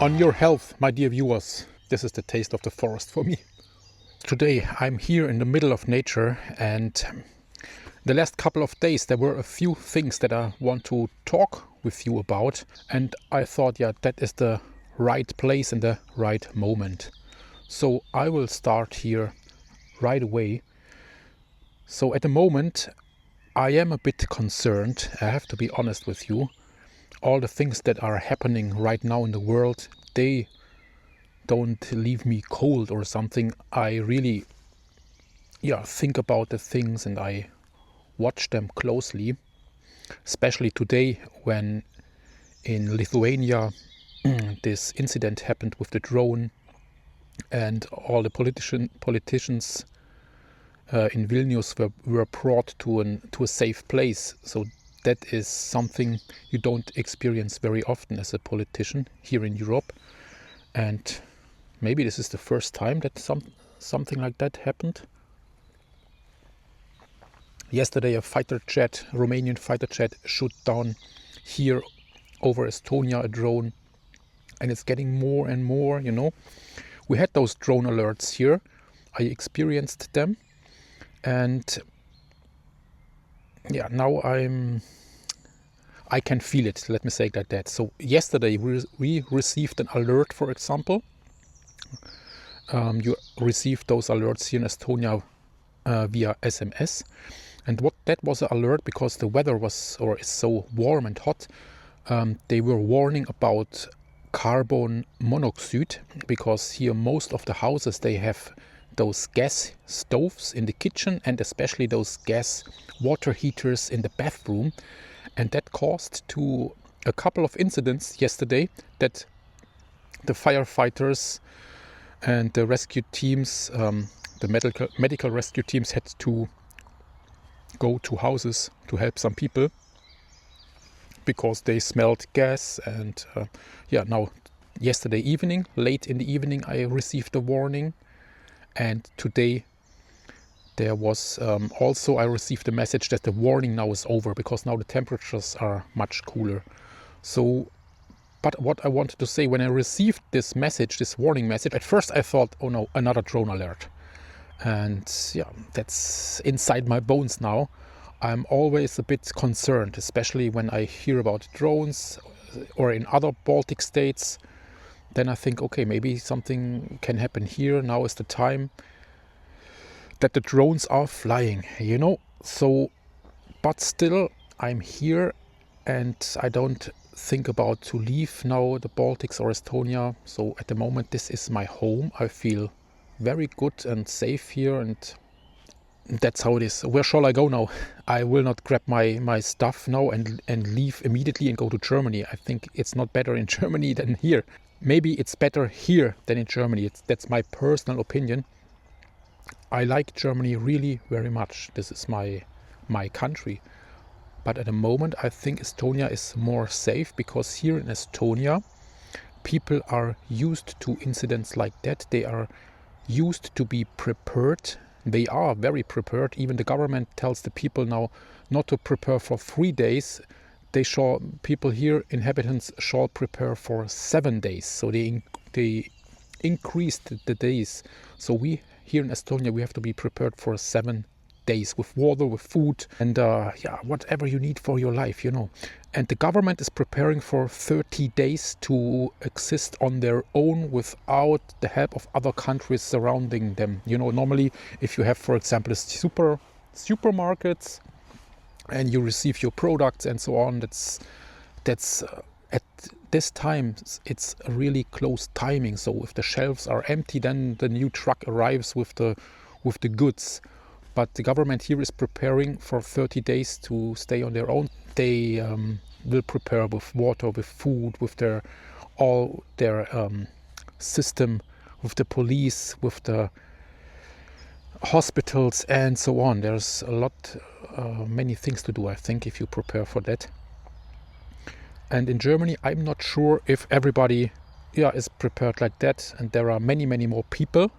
On your health, my dear viewers. This is the taste of the forest for me. Today I'm here in the middle of nature, and the last couple of days there were a few things that I want to talk with you about, and I thought, yeah, that is the right place and the right moment. So I will start here right away. So at the moment I am a bit concerned, I have to be honest with you. All the things that are happening right now in the world, they don't leave me cold or something. I really think about the things and I watch them closely, especially today when in Lithuania this incident happened with the drone, and all the politicians in Vilnius were brought to a safe place. So that is something you don't experience very often as a politician here in Europe, and maybe this is the first time that something like that happened. Yesterday a Romanian fighter jet shot down here over Estonia, a drone, and it's getting more and more, We had those drone alerts here, I experienced them, and now I can feel it, let me say it like that. So yesterday we received an alert, for example. You received those alerts here in Estonia via SMS. And that was an alert because the weather is so warm and hot. They were warning about carbon monoxide, because here most of the houses, they have those gas stoves in the kitchen and especially those gas water heaters in the bathroom. And that caused to a couple of incidents yesterday that the firefighters and the rescue teams, the medical rescue teams, had to go to houses to help some people because they smelled gas. And now yesterday evening, late in the evening, I received a warning, and today there was also I received a message that the warning now is over because now the temperatures are much cooler. So, but what I wanted to say, when I received this warning message, at first I thought, oh no, another drone alert. And that's inside my bones now. I'm always a bit concerned, especially when I hear about drones or in other Baltic states. Then I think, okay, maybe something can happen here. Now is the time that the drones are flying, So, but still, I'm here and I don't think about to leave now the Baltics or Estonia. So at the moment, this is my home. I feel very good and safe here, and that's how it is. Where shall I go now? I will not grab my stuff now and leave immediately and go to Germany. I think it's not better in Germany than here. Maybe it's better here than in Germany. That's my personal opinion. I like Germany really very much. This is my country. But at the moment I think Estonia is more safe, because here in Estonia people are used to incidents like that. They are used to be prepared. They are very prepared. Even the government tells the people now not to prepare for 3 days. People here, inhabitants, shall prepare for 7 days. So they increased the days. So we here in Estonia, we have to be prepared for 7 days with water, with food, and whatever you need for your life, And the government is preparing for 30 days to exist on their own without the help of other countries surrounding them. Normally, if you have, for example, supermarkets and you receive your products and so on, that's at this time it's a really close timing. So if the shelves are empty, then the new truck arrives with the goods. But the government here is preparing for 30 days to stay on their own. They will prepare with water, with food, with their system, with the police, with the hospitals and so on. There's many things to do, I think, if you prepare for that. And in Germany, I'm not sure if everybody is prepared like that. And there are many, many more people.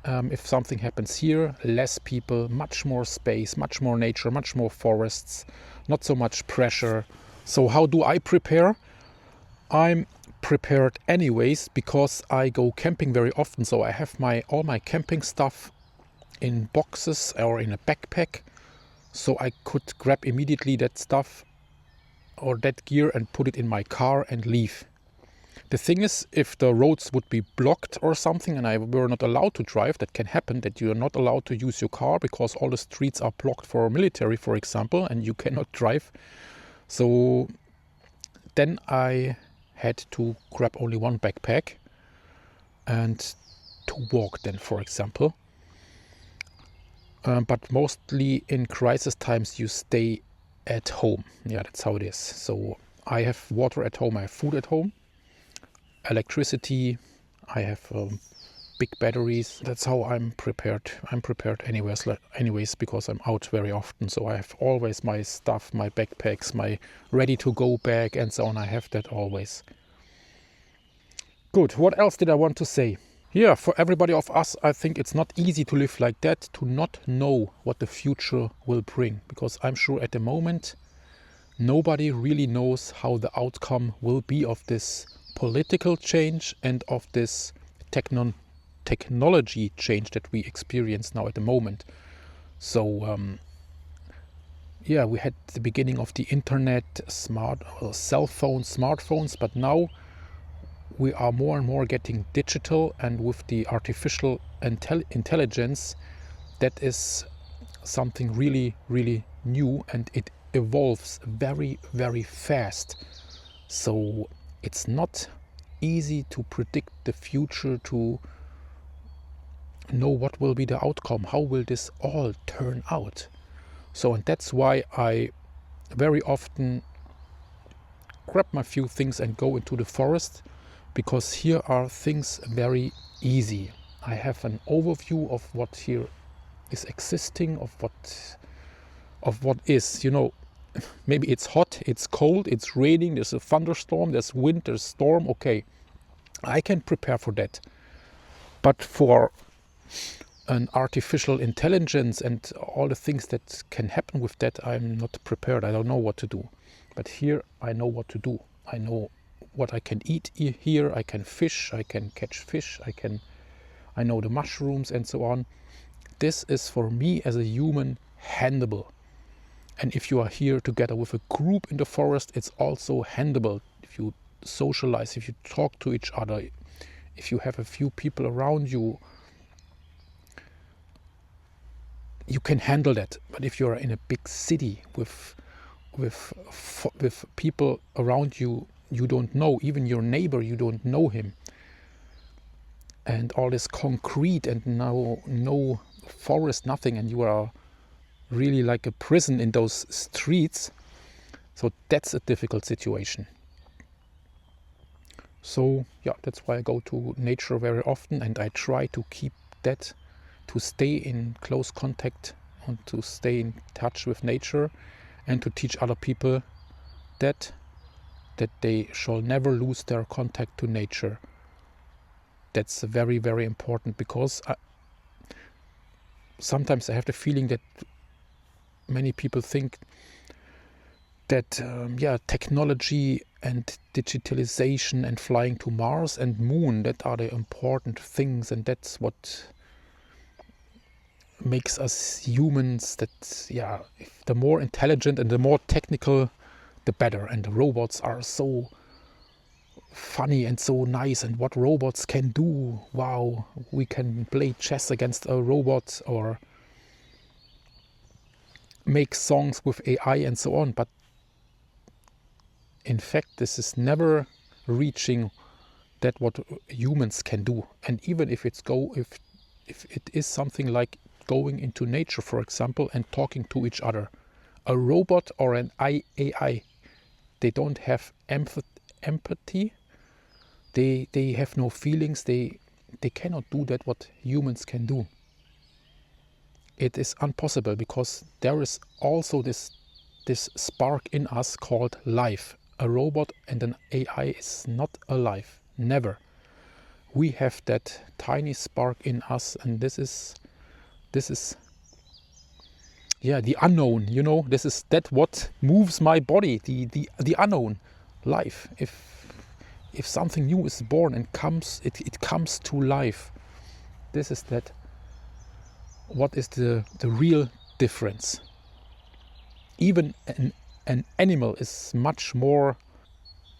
If something happens here, less people, much more space, much more nature, much more forests, not so much pressure. So how do I prepare? I'm prepared anyways because I go camping very often. So I have all my camping stuff in boxes or in a backpack. So I could grab immediately that stuff or that gear and put it in my car and leave. The thing is, if the roads would be blocked or something and I were not allowed to drive, that can happen, that you are not allowed to use your car because all the streets are blocked for military, for example, and you cannot drive. So then I had to grab only one backpack and to walk then, for example. But mostly in crisis times you stay at home. Yeah, that's how it is. So I have water at home, I have food at home, electricity, I have big batteries. That's how I'm prepared. I'm prepared anyways because I'm out very often. So I have always my stuff, my backpacks, my ready to go bag and so on. I have that always. Good. What else did I want to say? Yeah, for everybody of us, I think it's not easy to live like that, to not know what the future will bring. Because I'm sure at the moment, nobody really knows how the outcome will be of this political change and of this technology change that we experience now at the moment. So, yeah, we had the beginning of the internet, cell phones, smartphones, but now we are more and more getting digital, and with the artificial intelligence, that is something really, really new, and it evolves very, very fast. So it's not easy to predict the future, to know what will be the outcome, how will this all turn out. So, and that's why I very often grab my few things and go into the forest, because here are things very easy. I have an overview of what here is existing, of what is, maybe it's hot, it's cold, it's raining, there's a thunderstorm, there's wind, there's storm. Okay, I can prepare for that. But for an artificial intelligence and all the things that can happen with that, I'm not prepared. I don't know what to do. But here I know what to do. I know what I can eat here. I can fish, I can catch fish, I know the mushrooms and so on. This is for me as a human handleable. And if you are here together with a group in the forest, it's also handleable. If you socialize, if you talk to each other, if you have a few people around you, you can handle that. But if you're in a big city with people around you, you don't know, even your neighbor, you don't know him, and all this concrete and now no forest, nothing, and you are really like a prison in those streets. So that's a difficult situation. So yeah, that's why I go to nature very often, and I try to keep that, to stay in close contact and to stay in touch with nature, and to teach other people that they shall never lose their contact to nature. That's very, very important, because sometimes I have the feeling that many people think that technology and digitalization and flying to Mars and Moon, that are the important things, and that's what makes us humans. That if the more intelligent and the more technical, the better. And the robots are so funny and so nice, and what robots can do. Wow, we can play chess against a robot or make songs with AI and so on, but in fact this is never reaching that what humans can do. And even if it is something like going into nature, for example, and talking to each other, a robot or an AI, they don't have empathy, they have no feelings, they cannot do that what humans can do. It is impossible, because there is also this spark in us called life. A robot and an AI is not alive, never. We have that tiny spark in us, and this is the unknown. This is what moves my body, the unknown life. if something new is born and it comes to life. This is that. What is the real difference? Even an animal is much more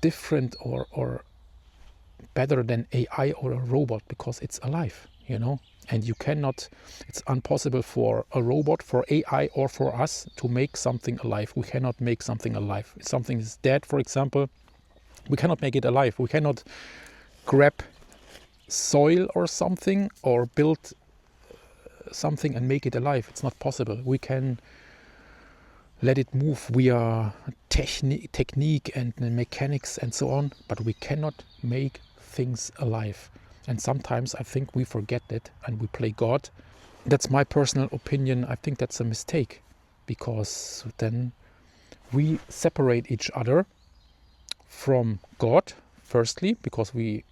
different or better than AI or a robot because it's alive, you know. And you cannot, it's impossible for a robot, for AI, or for us to make something alive. We cannot make something alive. If something is dead, for example, we cannot make it alive. We cannot grab soil or something or build something and make it alive. It's not possible. We can let it move via technique and mechanics and so on, but we cannot make things alive. And sometimes I think we forget it and we play God. That's my personal opinion. I think that's a mistake, because then we separate each other from God, firstly, because we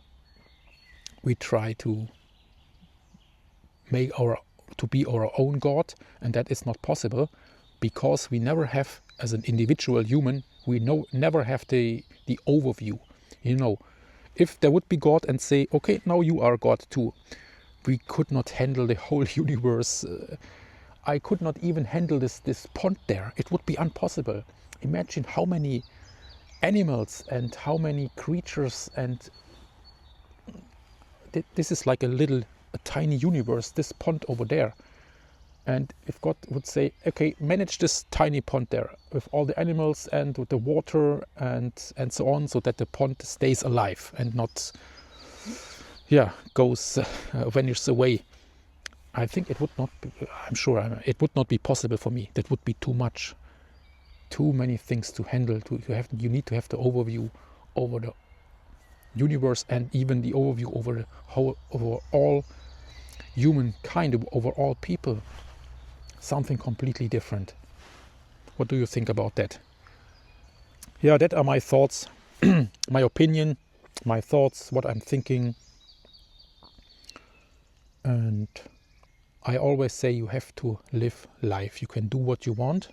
try to be our own God, and that is not possible, because we never have, as an individual human, we never have the overview. You know, if there would be God and say, okay, now you are God too, we could not handle the whole universe. I could not even handle this pond there. It would be impossible. Imagine how many animals and how many creatures, and this is like a tiny universe, this pond over there. And if God would say, okay, manage this tiny pond there with all the animals and with the water and so on, so that the pond stays alive and not, vanishes away. I think it would not be, I'm sure it would not be possible for me. That would be too much. Too many things to handle. You need to have the overview over the universe, and even the overview over all humankind, over all people. Something completely different. What do you think about that? Yeah, that are my thoughts, my opinion, my thoughts, what I'm thinking. And I always say you have to live life. You can do what you want,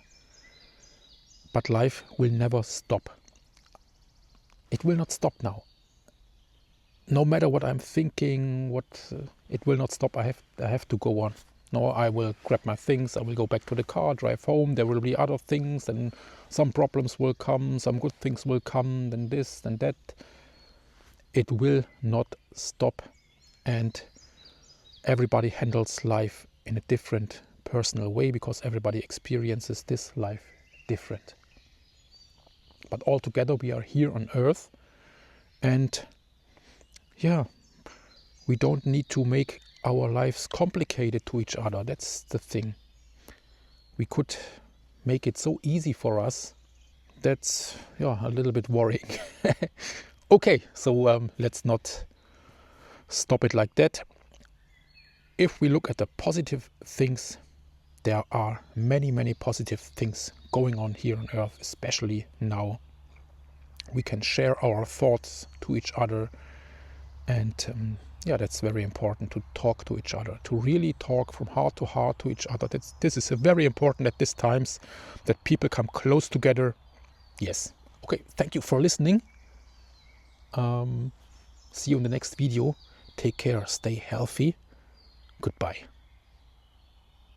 but life will never stop. It will not stop now. No matter what I'm thinking, it will not stop. I have to go on. No, I will grab my things, I will go back to the car, drive home, there will be other things, and some problems will come, some good things will come, then this, then that. It will not stop, and everybody handles life in a different personal way, because everybody experiences this life different. But all together we are here on Earth, and we don't need to make our lives complicated to each other. That's the thing. We could make it so easy for us. That's a little bit worrying. Okay, so let's not stop it like that. If we look at the positive things, there are many, many positive things going on here on Earth, especially now. We can share our thoughts to each other, and that's very important, to talk to each other, to really talk from heart to heart to each other. This is very important at these times, that people come close together. Yes. Okay, thank you for listening. See you in the next video. Take care, stay healthy. Goodbye.